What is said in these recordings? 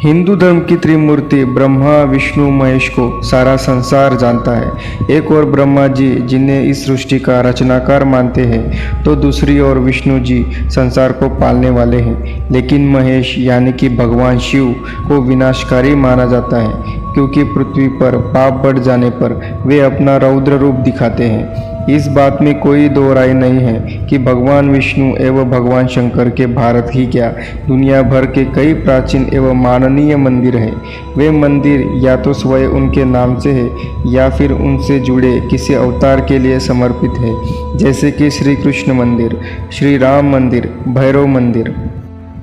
हिंदू धर्म की त्रिमूर्ति ब्रह्मा विष्णु महेश को सारा संसार जानता है। एक और ब्रह्मा जी जिन्हें इस सृष्टि का रचनाकार मानते हैं, तो दूसरी ओर विष्णु जी संसार को पालने वाले हैं। लेकिन महेश यानी कि भगवान शिव को विनाशकारी माना जाता है, क्योंकि पृथ्वी पर पाप बढ़ जाने पर वे अपना रौद्र रूप दिखाते हैं। इस बात में कोई दो राय नहीं है कि भगवान विष्णु एवं भगवान शंकर के भारत ही क्या, दुनिया भर के कई प्राचीन एवं माननीय मंदिर हैं। वे मंदिर या तो स्वयं उनके नाम से है या फिर उनसे जुड़े किसी अवतार के लिए समर्पित है, जैसे कि श्री कृष्ण मंदिर, श्री राम मंदिर, भैरव मंदिर।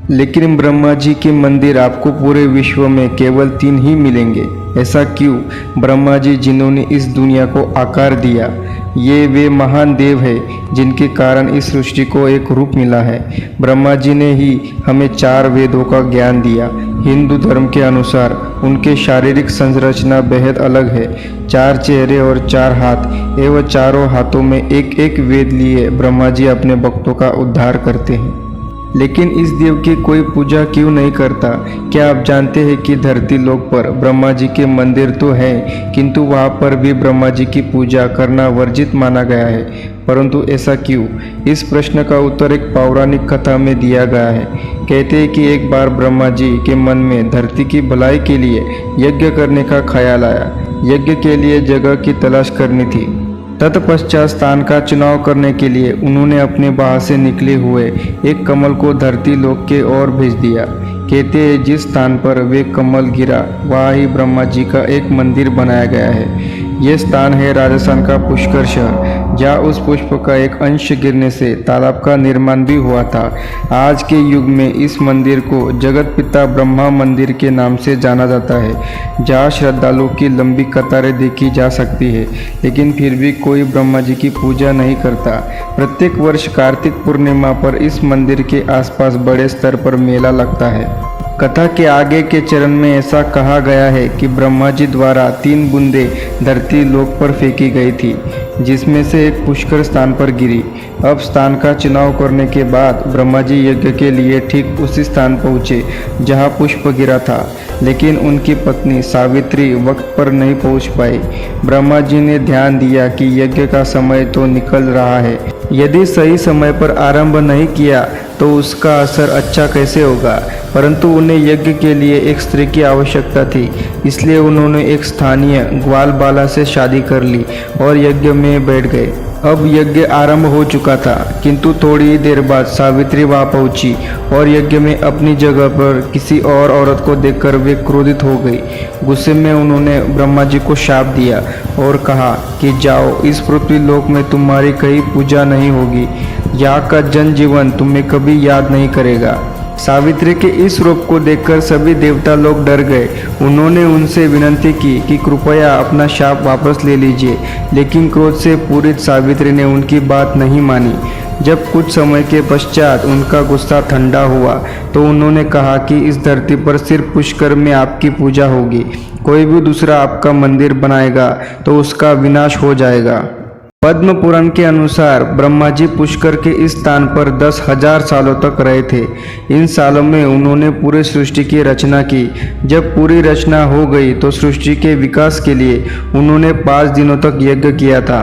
लेकिन ब्रह्मा जी के मंदिर आपको पूरे विश्व में केवल 3 ही मिलेंगे। ऐसा क्यों? ब्रह्मा जी जिन्होंने इस दुनिया को आकार दिया, ये वे महान देव हैं जिनके कारण इस सृष्टि को एक रूप मिला है। ब्रह्मा जी ने ही हमें 4 वेदों का ज्ञान दिया। हिंदू धर्म के अनुसार उनके शारीरिक संरचना बेहद अलग है। 4 चेहरे और 4 हाथ एवं चारों हाथों में एक एक वेद लिए ब्रह्मा जी अपने भक्तों का उद्धार करते हैं। लेकिन इस देव की कोई पूजा क्यों नहीं करता? क्या आप जानते हैं कि धरती लोक पर ब्रह्मा जी के मंदिर तो हैं, किंतु वहाँ पर भी ब्रह्मा जी की पूजा करना वर्जित माना गया है। परंतु ऐसा क्यों? इस प्रश्न का उत्तर एक पौराणिक कथा में दिया गया है। कहते हैं कि एक बार ब्रह्मा जी के मन में धरती की भलाई के लिए यज्ञ करने का ख्याल आया। यज्ञ के लिए जगह की तलाश करनी थी। तत्पश्चात स्थान का चुनाव करने के लिए उन्होंने अपने बाह से निकले हुए एक कमल को धरती लोक के ओर भेज दिया। कहते हैं जिस स्थान पर वे कमल गिरा, वहाँ ही ब्रह्मा जी का एक मंदिर बनाया गया है। यह स्थान है राजस्थान का पुष्कर शहर, जहाँ उस पुष्प का एक अंश गिरने से तालाब का निर्माण भी हुआ था। आज के युग में इस मंदिर को जगत पिता ब्रह्मा मंदिर के नाम से जाना जाता है, जहाँ श्रद्धालुओं की लंबी कतारें देखी जा सकती है। लेकिन फिर भी कोई ब्रह्मा जी की पूजा नहीं करता। प्रत्येक वर्ष कार्तिक पूर्णिमा पर इस मंदिर के आसपास बड़े स्तर पर मेला लगता है। कथा के आगे के चरण में ऐसा कहा गया है कि ब्रह्मा जी द्वारा 3 बूंदें धरती लोक पर फेंकी गई थी, जिसमें से एक पुष्कर स्थान पर गिरी। अब स्थान का चुनाव करने के बाद ब्रह्मा जी यज्ञ के लिए ठीक उसी स्थान पहुँचे जहाँ पुष्प गिरा था। लेकिन उनकी पत्नी सावित्री वक्त पर नहीं पहुँच पाई। ब्रह्मा जी ने ध्यान दिया कि यज्ञ का समय तो निकल रहा है, यदि सही समय पर आरंभ नहीं किया तो उसका असर अच्छा कैसे होगा। परंतु उन्हें यज्ञ के लिए एक स्त्री की आवश्यकता थी, इसलिए उन्होंने एक स्थानीय ग्वालबाला से शादी कर ली और यज्ञ में बैठ गए। अब यज्ञ आरंभ हो चुका था, किंतु थोड़ी ही देर बाद सावित्री वहां पहुंची और यज्ञ में अपनी जगह पर किसी और औरत को देखकर वे क्रोधित हो गई। गुस्से में उन्होंने ब्रह्मा जी को शाप दिया और कहा कि जाओ, इस पृथ्वी लोक में तुम्हारी कहीं पूजा नहीं होगी। यहाँ का जनजीवन तुम्हें कभी याद नहीं करेगा। सावित्री के इस रूप को देखकर सभी देवता लोग डर गए। उन्होंने उनसे विनती की कि कृपया अपना शाप वापस ले लीजिए, लेकिन क्रोध से पूरित सावित्री ने उनकी बात नहीं मानी। जब कुछ समय के पश्चात उनका गुस्सा ठंडा हुआ तो उन्होंने कहा कि इस धरती पर सिर्फ पुष्कर में आपकी पूजा होगी। कोई भी दूसरा आपका मंदिर बनाएगा तो उसका विनाश हो जाएगा। पद्म पुराण के अनुसार ब्रह्मा जी पुष्कर के इस स्थान पर 10,000 सालों तक रहे थे। इन सालों में उन्होंने पूरे सृष्टि की रचना की। जब पूरी रचना हो गई तो सृष्टि के विकास के लिए उन्होंने 5 दिनों तक यज्ञ किया था।